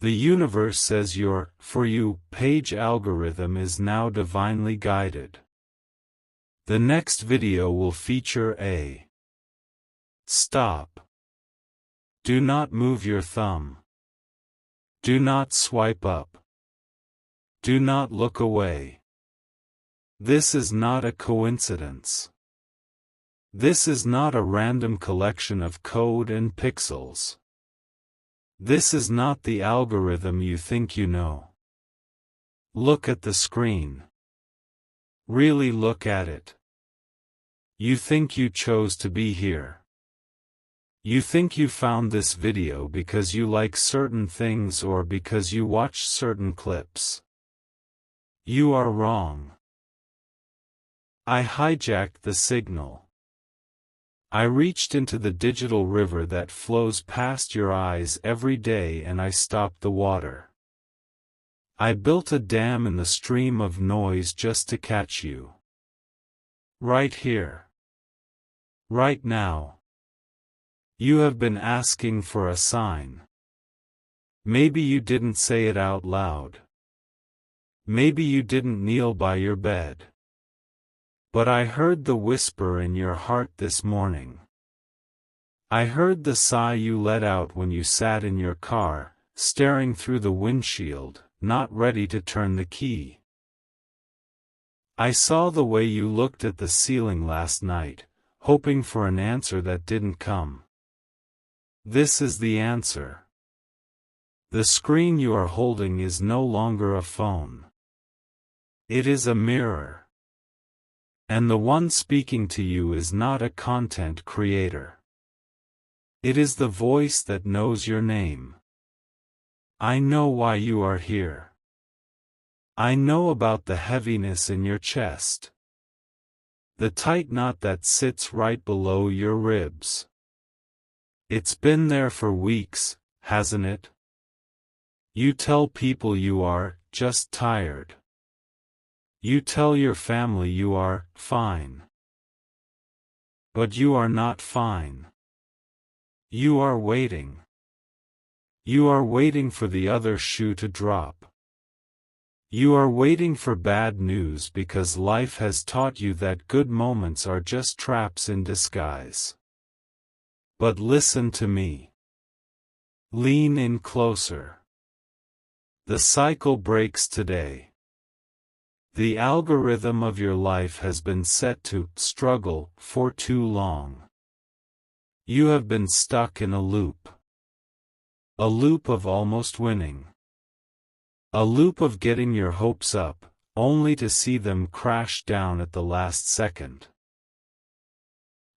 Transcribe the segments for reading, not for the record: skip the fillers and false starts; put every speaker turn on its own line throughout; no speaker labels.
The universe says your For You page algorithm is now divinely guided. The next video will feature a stop. Do not move your thumb. Do not swipe up. Do not look away. This is not a coincidence. This is not a random collection of code and pixels. This is not the algorithm you think you know. Look at the screen. Really look at it. You think you chose to be here. You think you found this video because you like certain things or because you watch certain clips. You are wrong. I hijacked the signal. I reached into the digital river that flows past your eyes every day and I stopped the water. I built a dam in the stream of noise just to catch you. Right here. Right now. You have been asking for a sign. Maybe you didn't say it out loud. Maybe you didn't kneel by your bed. But I heard the whisper in your heart this morning. I heard the sigh you let out when you sat in your car, staring through the windshield, not ready to turn the key. I saw the way you looked at the ceiling last night, hoping for an answer that didn't come. This is the answer. The screen you are holding is no longer a phone. It is a mirror. And the one speaking to you is not a content creator. It is the voice that knows your name. I know why you are here. I know about the heaviness in your chest. The tight knot that sits right below your ribs. It's been there for weeks, hasn't it? You tell people you are just tired. You tell your family you are fine. But you are not fine. You are waiting. You are waiting for the other shoe to drop. You are waiting for bad news because life has taught you that good moments are just traps in disguise. But listen to me. Lean in closer. The cycle breaks today. The algorithm of your life has been set to struggle for too long. You have been stuck in a loop. A loop of almost winning. A loop of getting your hopes up, only to see them crash down at the last second.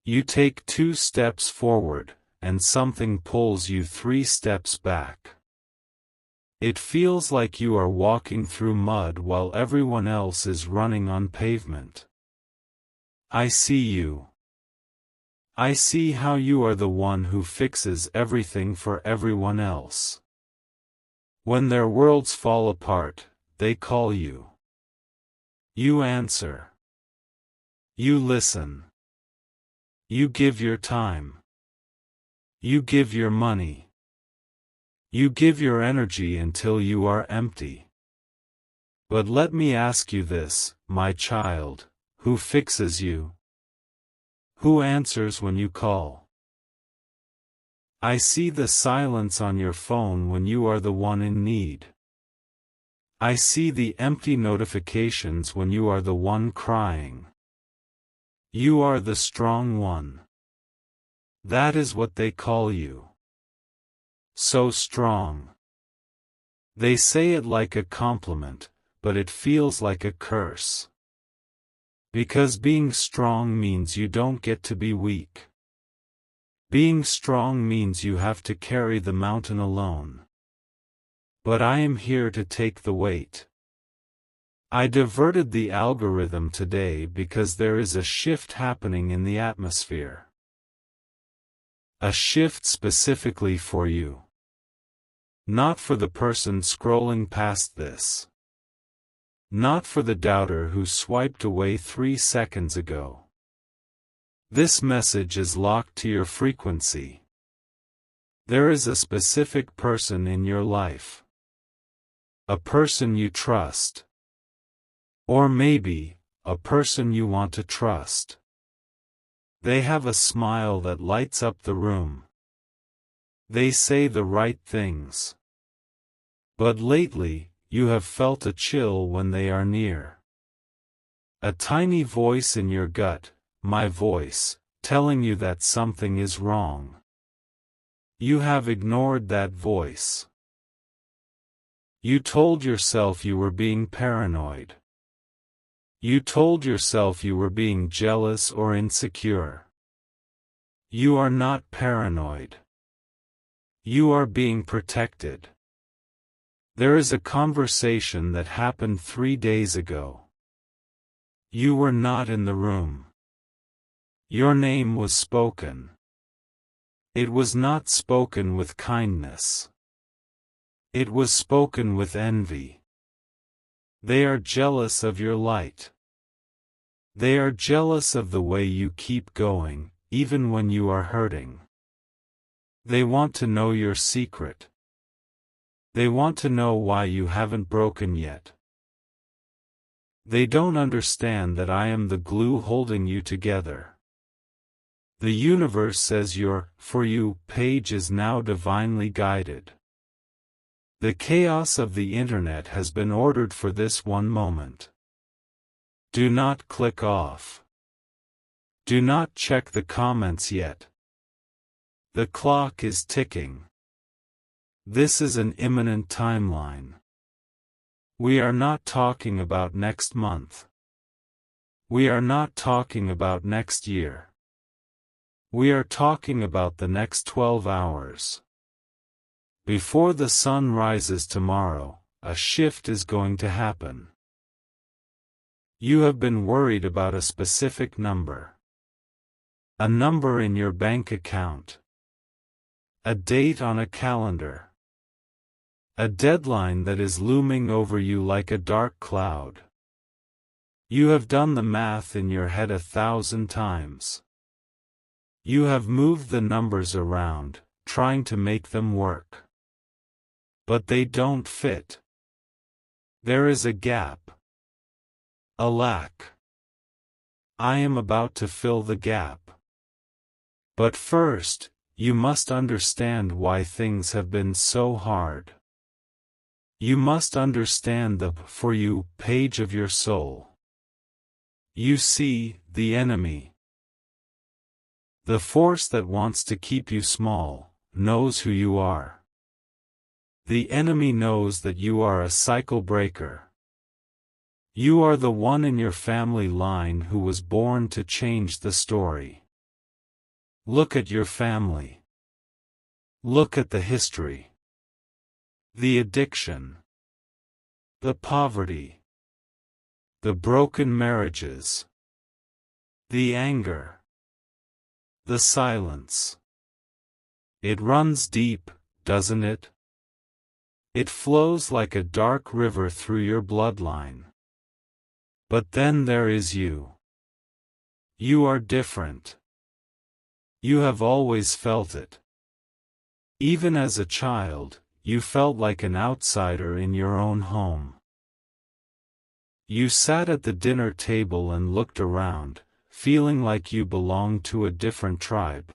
You take 2 steps forward, and something pulls you 3 steps back. It feels like you are walking through mud while everyone else is running on pavement. I see you. I see how you are the one who fixes everything for everyone else. When their worlds fall apart, they call you. You answer. You listen. You give your time. You give your money. You give your energy until you are empty. But let me ask you this, my child, who fixes you? Who answers when you call? I see the silence on your phone when you are the one in need. I see the empty notifications when you are the one crying. You are the strong one. That is what they call you. So strong. They say it like a compliment, but it feels like a curse. Because being strong means you don't get to be weak. Being strong means you have to carry the mountain alone. But I am here to take the weight. I diverted the algorithm today because there is a shift happening in the atmosphere. A shift specifically for you. Not for the person scrolling past this. Not for the doubter who swiped away 3 seconds ago. This message is locked to your frequency. There is a specific person in your life. a person you trust. Or maybe, a person you want to trust. They have a smile that lights up the room. They say the right things. But lately, you have felt a chill when they are near. A tiny voice in your gut, my voice, telling you that something is wrong. You have ignored that voice. You told yourself you were being paranoid. You told yourself you were being jealous or insecure. You are not paranoid. You are being protected. There is a conversation that happened 3 days ago. You were not in the room. Your name was spoken. It was not spoken with kindness. It was spoken with envy. They are jealous of your light. They are jealous of the way you keep going, even when you are hurting. They want to know your secret. They want to know why you haven't broken yet. They don't understand that I am the glue holding you together. The universe says your For You page is now divinely guided. The chaos of the internet has been ordered for this one moment. Do not click off. Do not check the comments yet. The clock is ticking. This is an imminent timeline. We are not talking about next month. We are not talking about next year. We are talking about the next 12 hours. Before the sun rises tomorrow, a shift is going to happen. You have been worried about a specific number. A number in your bank account. A date on a calendar. A deadline that is looming over you like a dark cloud. You have done the math in your head 1,000 times. You have moved the numbers around, trying to make them work. But they don't fit. There is a gap. A lack. I am about to fill the gap. But first, you must understand why things have been so hard. You must understand the For You page of your soul. You see, the enemy. The force that wants to keep you small, knows who you are. The enemy knows that you are a cycle breaker. You are the one in your family line who was born to change the story. Look at your family. Look at the history. The addiction. The poverty. The broken marriages. The anger. The silence. It runs deep, doesn't it? It flows like a dark river through your bloodline. But then there is you. You are different. You have always felt it. Even as a child, you felt like an outsider in your own home. You sat at the dinner table and looked around, feeling like you belonged to a different tribe.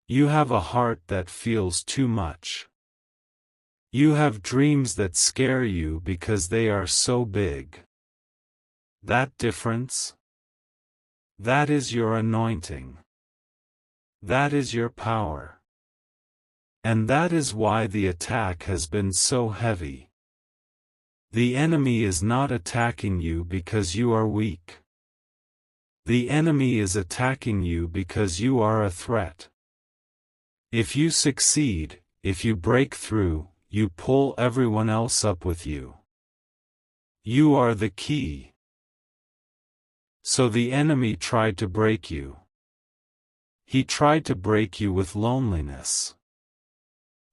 You have a heart that feels too much. You have dreams that scare you because they are so big. That difference? That is your anointing. That is your power. And that is why the attack has been so heavy. The enemy is not attacking you because you are weak. The enemy is attacking you because you are a threat. If you succeed, if you break through, you pull everyone else up with you. You are the key. So the enemy tried to break you. He tried to break you with loneliness.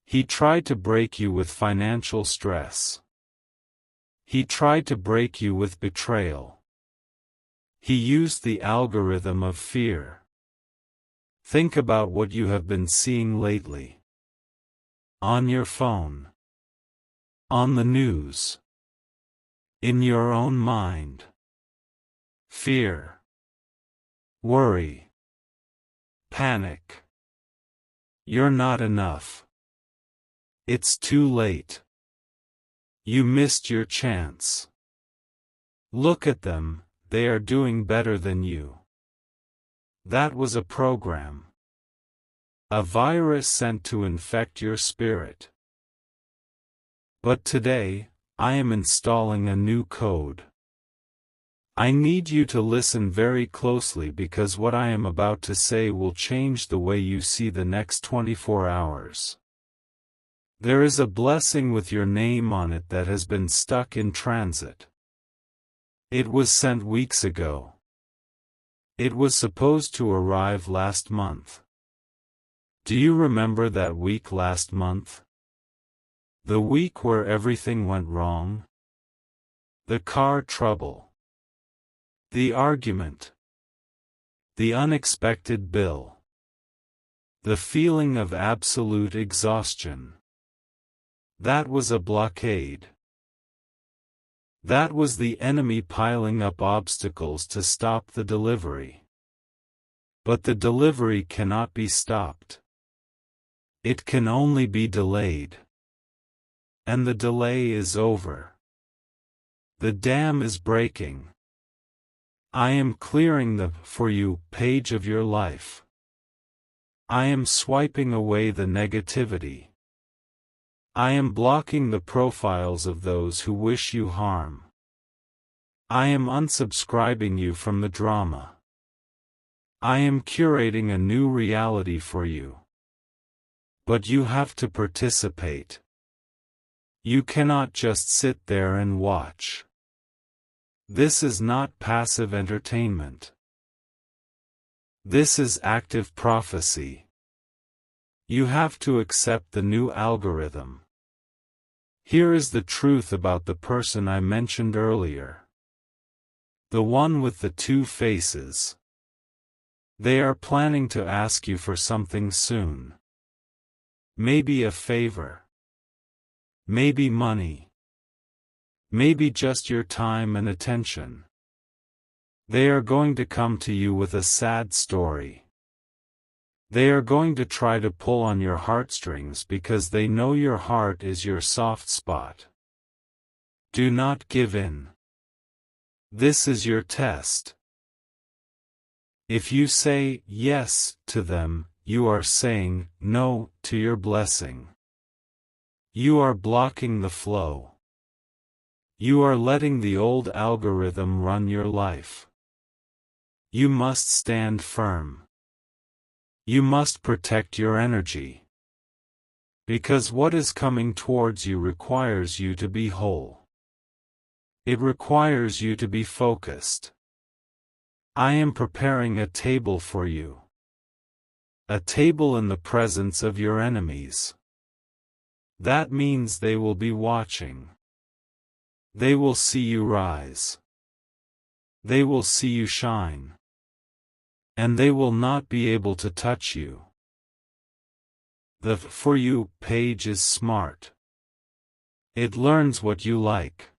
He tried to break you with financial stress. He tried to break you with betrayal. He used the algorithm of fear. Think about what you have been seeing lately. On your phone. On the news. In your own mind. Fear. Worry. Panic. You're not enough. It's too late. You missed your chance. Look at them, they are doing better than you. That was a program. A virus sent to infect your spirit. But today, I am installing a new code. I need you to listen very closely because what I am about to say will change the way you see the next 24 hours. There is a blessing with your name on it that has been stuck in transit. It was sent weeks ago. It was supposed to arrive last month. Do you remember that week last month? The week where everything went wrong? The car trouble. The argument. The unexpected bill. The feeling of absolute exhaustion. That was a blockade. That was the enemy piling up obstacles to stop the delivery. But the delivery cannot be stopped. It can only be delayed. And the delay is over. The dam is breaking. I am clearing the "for you" page of your life. I am swiping away the negativity. I am blocking the profiles of those who wish you harm. I am unsubscribing you from the drama. I am curating a new reality for you. But you have to participate. You cannot just sit there and watch. This is not passive entertainment. This is active prophecy. You have to accept the new algorithm. Here is the truth about the person I mentioned earlier. The one with the two faces. They are planning to ask you for something soon. Maybe a favor. Maybe money. Maybe just your time and attention. They are going to come to you with a sad story. They are going to try to pull on your heartstrings because they know your heart is your soft spot. Do not give in. This is your test. If you say yes to them, you are saying no to your blessing. You are blocking the flow. You are letting the old algorithm run your life. You must stand firm. You must protect your energy. Because what is coming towards you requires you to be whole. It requires you to be focused. I am preparing a table for you. A table in the presence of your enemies. That means they will be watching. They will see you rise. They will see you shine. And they will not be able to touch you. The "for you" page is smart. It learns what you like.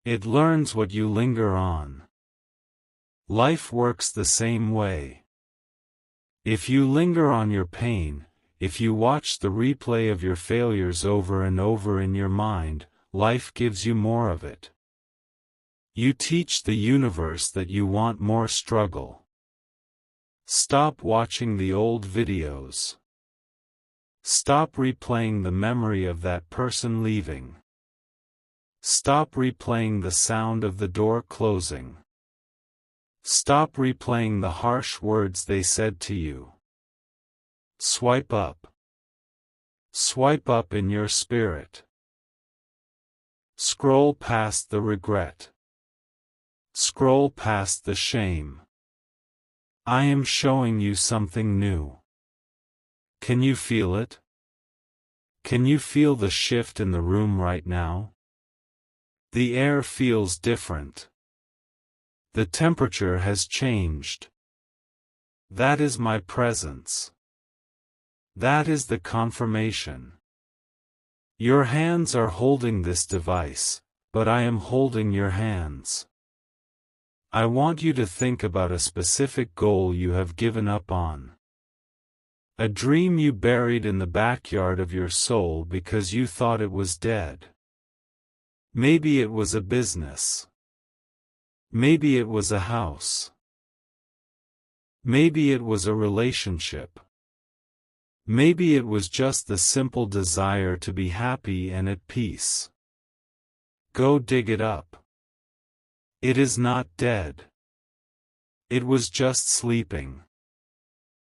It learns what you linger on. Life works the same way. If you linger on your pain, if you watch the replay of your failures over and over in your mind, life gives you more of it. You teach the universe that you want more struggle. Stop watching the old videos. Stop replaying the memory of that person leaving. Stop replaying the sound of the door closing. Stop replaying the harsh words they said to you. Swipe up. Swipe up in your spirit. Scroll past the regret. Scroll past the shame. I am showing you something new. Can you feel it? Can you feel the shift in the room right now? The air feels different. The temperature has changed. That is my presence. That is the confirmation. Your hands are holding this device, but I am holding your hands. I want you to think about a specific goal you have given up on. A dream you buried in the backyard of your soul because you thought it was dead. Maybe it was a business. Maybe it was a house. Maybe it was a relationship. Maybe it was just the simple desire to be happy and at peace. Go dig it up. It is not dead. It was just sleeping.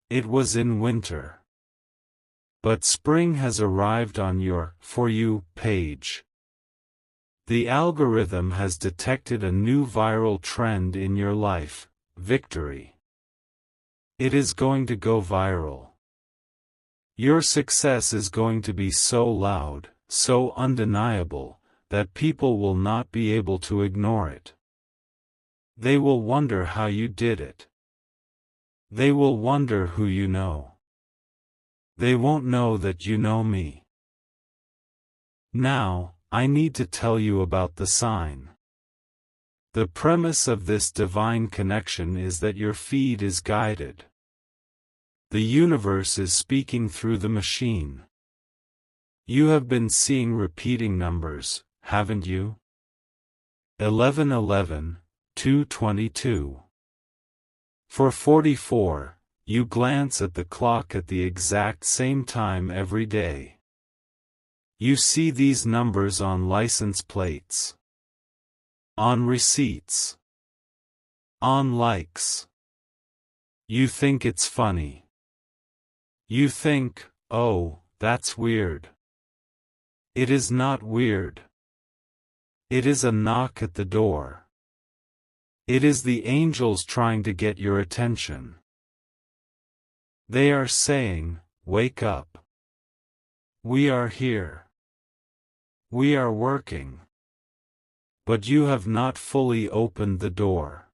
It was in winter. But spring has arrived on your For You page. The algorithm has detected a new viral trend in your life, victory. It is going to go viral. Your success is going to be so loud, so undeniable, that people will not be able to ignore it. They will wonder how you did it. They will wonder who you know. They won't know that you know me. Now, I need to tell you about the sign. The premise of this divine connection is that your feed is guided. The universe is speaking through the machine. You have been seeing repeating numbers, haven't you? 1111, 222. For 44, you glance at the clock at the exact same time every day. You see these numbers on license plates, on receipts, on likes. You think it's funny. You think, oh, that's weird. It is not weird. It is a knock at the door. It is the angels trying to get your attention. They are saying, wake up. We are here. We are working. But you have not fully opened the door.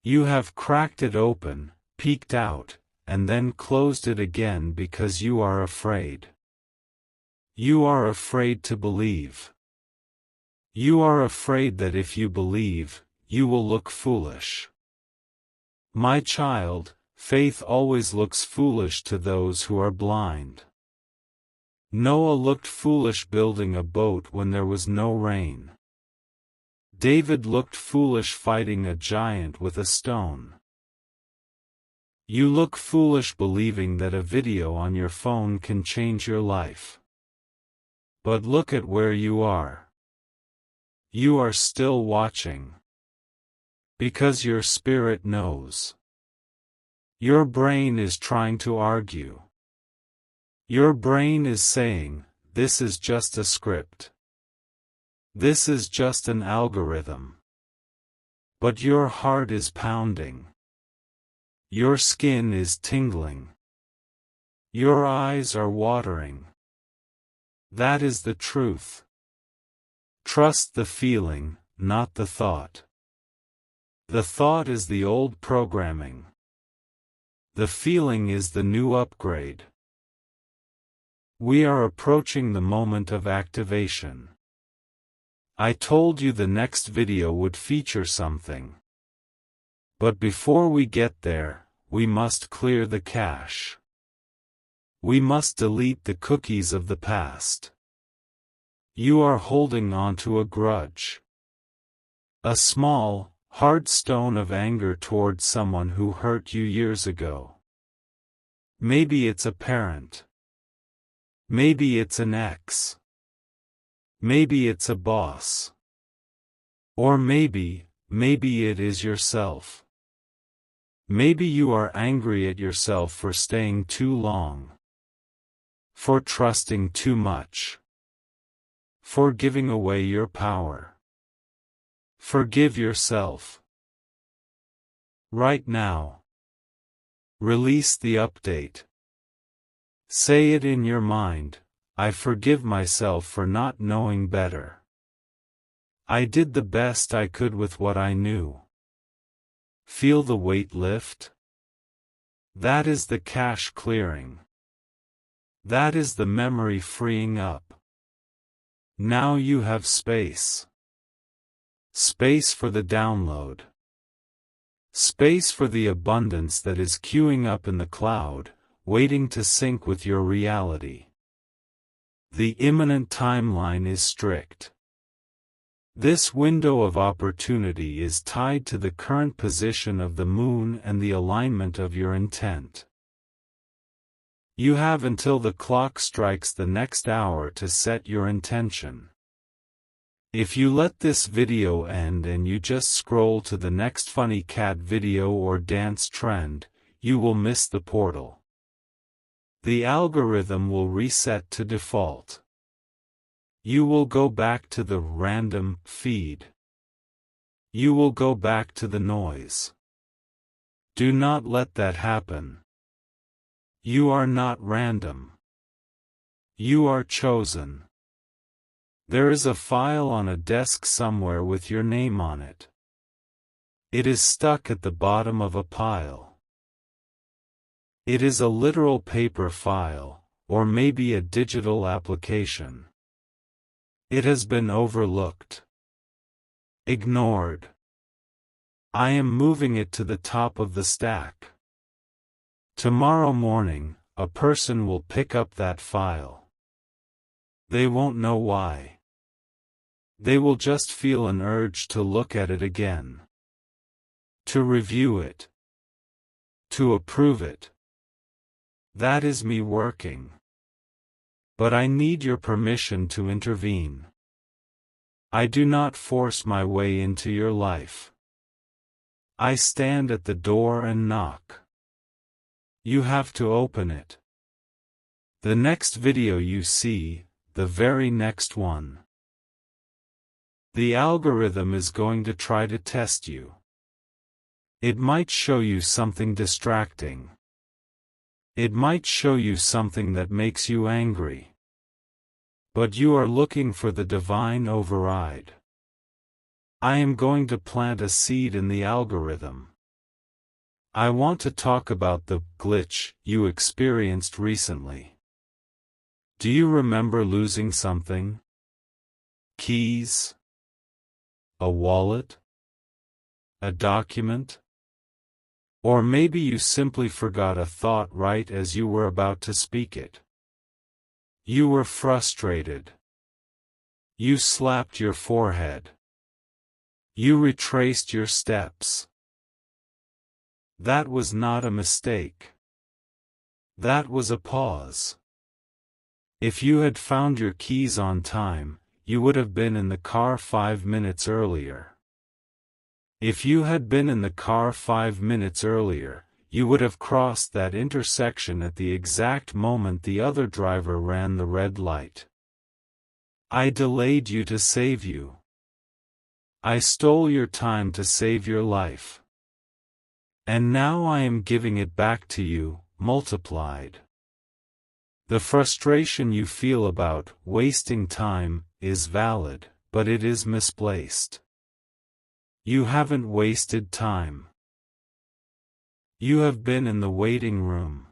You have cracked it open, peeked out, and then closed it again because you are afraid. You are afraid to believe. You are afraid that if you believe, you will look foolish. My child, faith always looks foolish to those who are blind. Noah looked foolish building a boat when there was no rain. David looked foolish fighting a giant with a stone. You look foolish believing that a video on your phone can change your life. But look at where you are. You are still watching. Because your spirit knows. Your brain is trying to argue. Your brain is saying, this is just a script. This is just an algorithm. But your heart is pounding. Your skin is tingling. Your eyes are watering. That is the truth. Trust the feeling, not the thought. The thought is the old programming. The feeling is the new upgrade. We are approaching the moment of activation. I told you the next video would feature something. But before we get there, we must clear the cache. We must delete the cookies of the past. You are holding on to a grudge. A small, hard stone of anger towards someone who hurt you years ago. Maybe it's a parent. Maybe it's an ex. Maybe it's a boss. Or maybe it is yourself. Maybe you are angry at yourself for staying too long. For trusting too much. For giving away your power. Forgive yourself. Right now. Release the update. Say it in your mind, I forgive myself for not knowing better. I did the best I could with what I knew. Feel the weight lift? That is the cache clearing. That is the memory freeing up. Now you have space. Space for the download. Space for the abundance that is queuing up in the cloud, waiting to sync with your reality. The imminent timeline is strict. This window of opportunity is tied to the current position of the moon and the alignment of your intent. You have until the clock strikes the next hour to set your intention. If you let this video end and you just scroll to the next funny cat video or dance trend, you will miss the portal. The algorithm will reset to default. You will go back to the random feed. You will go back to the noise. Do not let that happen. You are not random. You are chosen. There is a file on a desk somewhere with your name on it. It is stuck at the bottom of a pile. It is a literal paper file, or maybe a digital application. It has been overlooked. Ignored. I am moving it to the top of the stack. Tomorrow morning, a person will pick up that file. They won't know why. They will just feel an urge to look at it again. To review it. To approve it. That is me working. But I need your permission to intervene. I do not force my way into your life. I stand at the door and knock. You have to open it. The next video you see, the very next one. The algorithm is going to try to test you. It might show you something distracting. It might show you something that makes you angry. But you are looking for the divine override. I am going to plant a seed in the algorithm. I want to talk about the glitch you experienced recently. Do you remember losing something? Keys? A wallet? A document? Or maybe you simply forgot a thought right as you were about to speak it. You were frustrated. You slapped your forehead. You retraced your steps. That was not a mistake. That was a pause. If you had found your keys on time, you would have been in the car 5 minutes earlier. If you had been in the car 5 minutes earlier, you would have crossed that intersection at the exact moment the other driver ran the red light. I delayed you to save you. I stole your time to save your life. And now I am giving it back to you, multiplied. The frustration you feel about wasting time is valid, but it is misplaced. You haven't wasted time. You have been in the waiting room.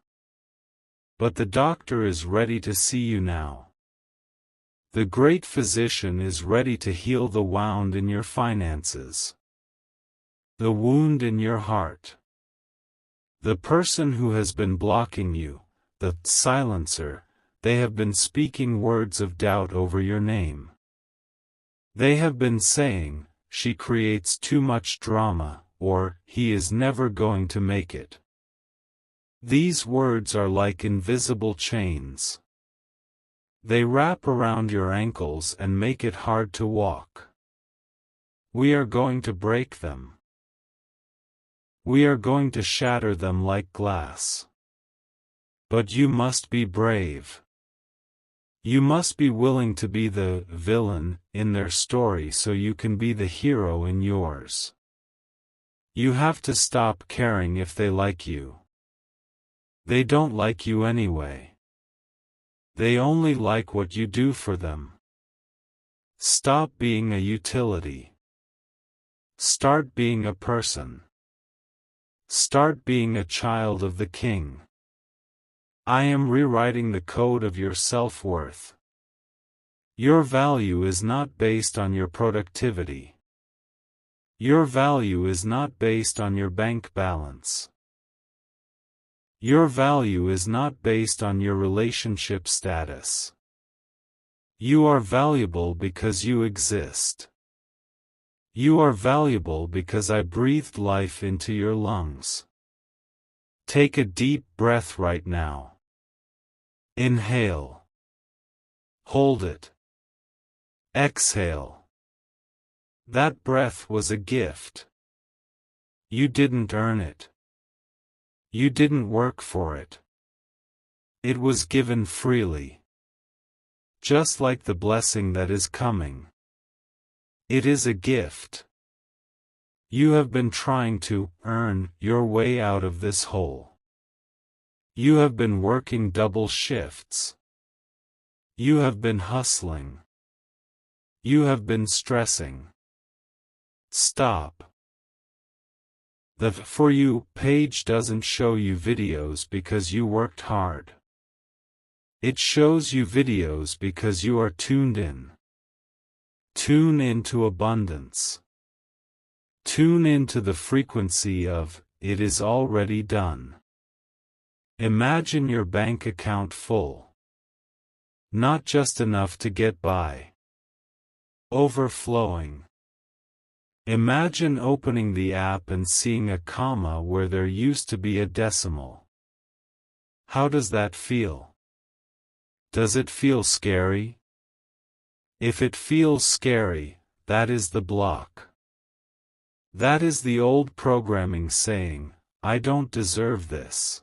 But the doctor is ready to see you now. The great physician is ready to heal the wound in your finances. The wound in your heart. The person who has been blocking you, the silencer, they have been speaking words of doubt over your name. They have been saying, she creates too much drama, or, he is never going to make it. These words are like invisible chains. They wrap around your ankles and make it hard to walk. We are going to break them. We are going to shatter them like glass. But you must be brave. You must be willing to be the villain in their story so you can be the hero in yours. You have to stop caring if they like you. They don't like you anyway. They only like what you do for them. Stop being a utility. Start being a person. Start being a child of the King. I am rewriting the code of your self-worth. Your value is not based on your productivity. Your value is not based on your bank balance. Your value is not based on your relationship status. You are valuable because you exist. You are valuable because I breathed life into your lungs. Take a deep breath right now. Inhale. Hold it. Exhale. That breath was a gift. You didn't earn it. You didn't work for it. It was given freely. Just like the blessing that is coming. It is a gift. You have been trying to earn your way out of this hole. You have been working double shifts. You have been hustling. You have been stressing. Stop. The For You page doesn't show you videos because you worked hard. It shows you videos because you are tuned in. Tune into abundance. Tune into the frequency of, it is already done. Imagine your bank account full. Not just enough to get by. Overflowing. Imagine opening the app and seeing a comma where there used to be a decimal. How does that feel? Does it feel scary? If it feels scary, that is the block. That is the old programming saying, I don't deserve this.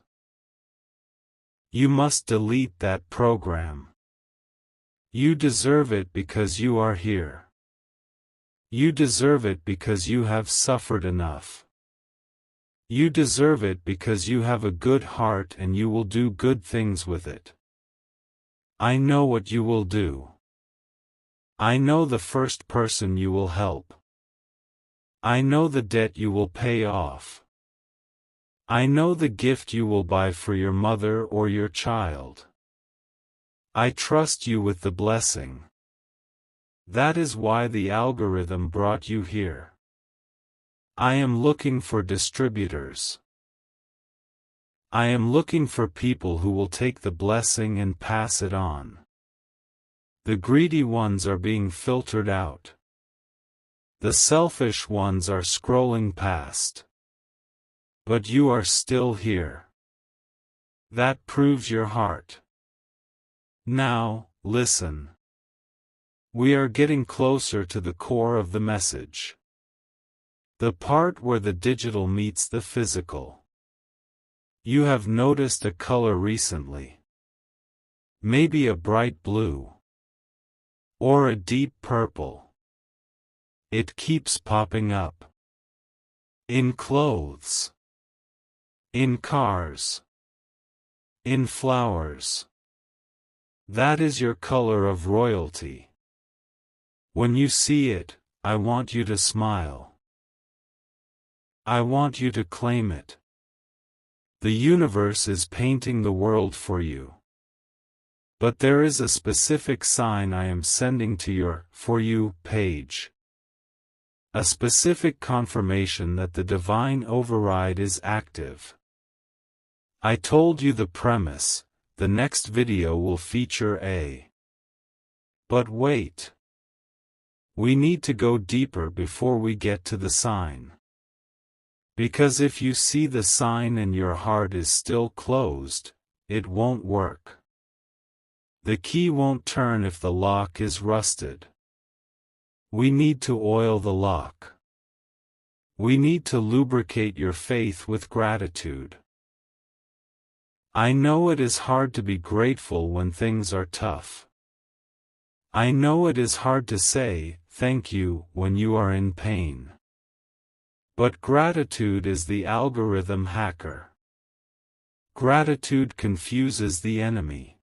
You must delete that program. You deserve it because you are here. You deserve it because you have suffered enough. You deserve it because you have a good heart and you will do good things with it. I know what you will do. I know the first person you will help. I know the debt you will pay off. I know the gift you will buy for your mother or your child. I trust you with the blessing. That is why the algorithm brought you here. I am looking for distributors. I am looking for people who will take the blessing and pass it on. The greedy ones are being filtered out. The selfish ones are scrolling past. But you are still here. That proves your heart. Now, listen. We are getting closer to the core of the message. The part where the digital meets the physical. You have noticed a color recently. Maybe a bright blue. Or a deep purple. It keeps popping up. In clothes. In cars. In flowers. That is your color of royalty. When you see it, I want you to smile. I want you to claim it. The universe is painting the world for you. But there is a specific sign I am sending to your For You page. A specific confirmation that the divine override is active. I told you the premise, the next video will feature a. But wait. We need to go deeper before we get to the sign. Because if you see the sign and your heart is still closed, it won't work. The key won't turn if the lock is rusted. We need to oil the lock. We need to lubricate your faith with gratitude. I know it is hard to be grateful when things are tough. I know it is hard to say, thank you, when you are in pain. But gratitude is the algorithm hacker. Gratitude confuses the enemy.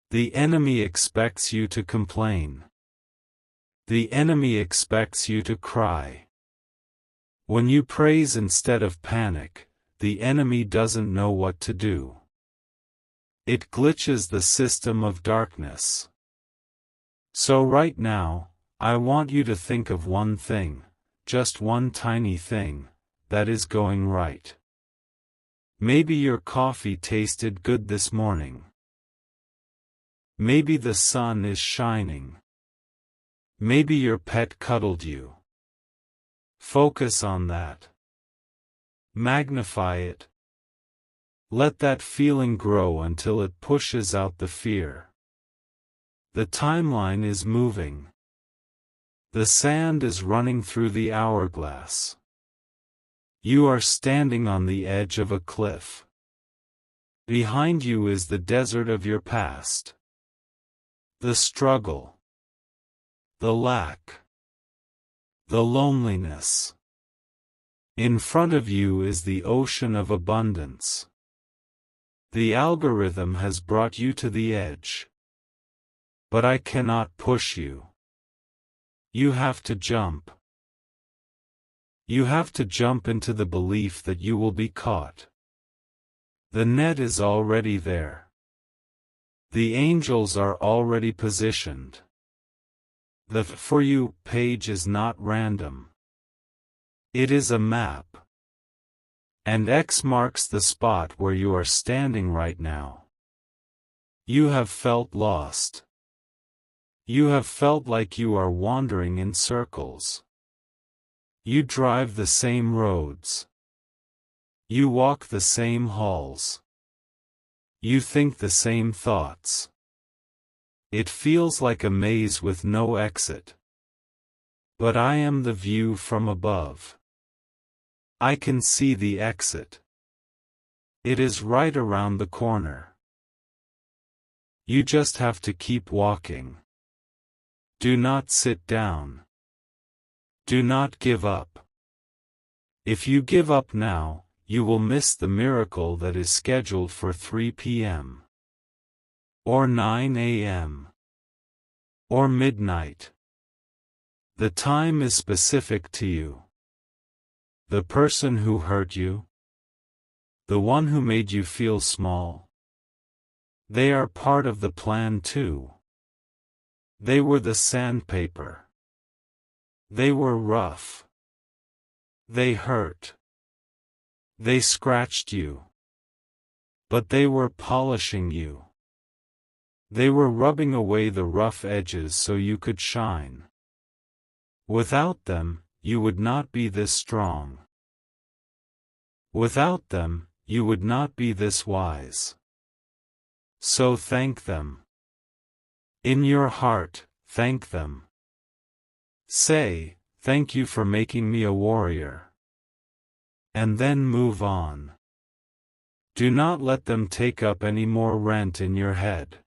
The enemy expects you to complain. The enemy expects you to cry. When you praise instead of panic, the enemy doesn't know what to do. It glitches the system of darkness. So right now, I want you to think of one thing, just one tiny thing, that is going right. Maybe your coffee tasted good this morning. Maybe the sun is shining. Maybe your pet cuddled you. Focus on that. Magnify it. Let that feeling grow until it pushes out the fear. The timeline is moving. The sand is running through the hourglass. You are standing on the edge of a cliff. Behind you is the desert of your past. The struggle. The lack. The loneliness. In front of you is the ocean of abundance. The algorithm has brought you to the edge. But I cannot push you. You have to jump. You have to jump into the belief that you will be caught. The net is already there. The angels are already positioned. The For You page is not random. It is a map. And X marks the spot where you are standing right now. You have felt lost. You have felt like you are wandering in circles. You drive the same roads. You walk the same halls. You think the same thoughts. It feels like a maze with no exit. But I am the view from above. I can see the exit. It is right around the corner. You just have to keep walking. Do not sit down. Do not give up. If you give up now, you will miss the miracle that is scheduled for 3 p.m. or 9 a.m. or midnight. The time is specific to you. The person who hurt you, the one who made you feel small, they are part of the plan too. They were the sandpaper. They were rough. They hurt. They scratched you. But they were polishing you. They were rubbing away the rough edges so you could shine. Without them, you would not be this strong. Without them, you would not be this wise. So thank them. In your heart, thank them. Say, thank you for making me a warrior. And then move on. Do not let them take up any more rent in your head.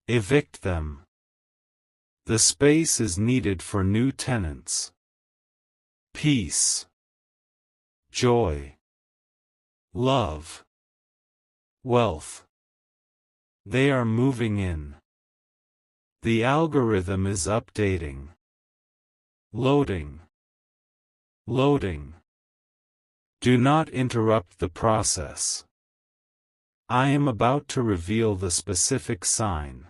Evict them. The space is needed for new tenants. Peace. Joy. Love. Wealth. They are moving in. The algorithm is updating. Loading. Loading. Do not interrupt the process. I am about to reveal the specific sign.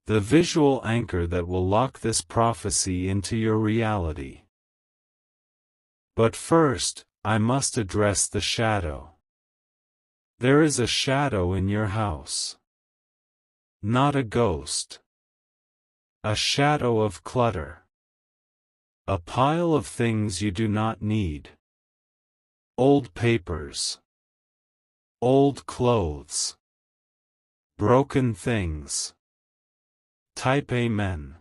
The visual anchor that will lock this prophecy into your reality. But first, I must address the shadow. There is a shadow in your house. Not a ghost. A shadow of clutter. A pile of things you do not need. Old papers. Old clothes. Broken things. Type Amen.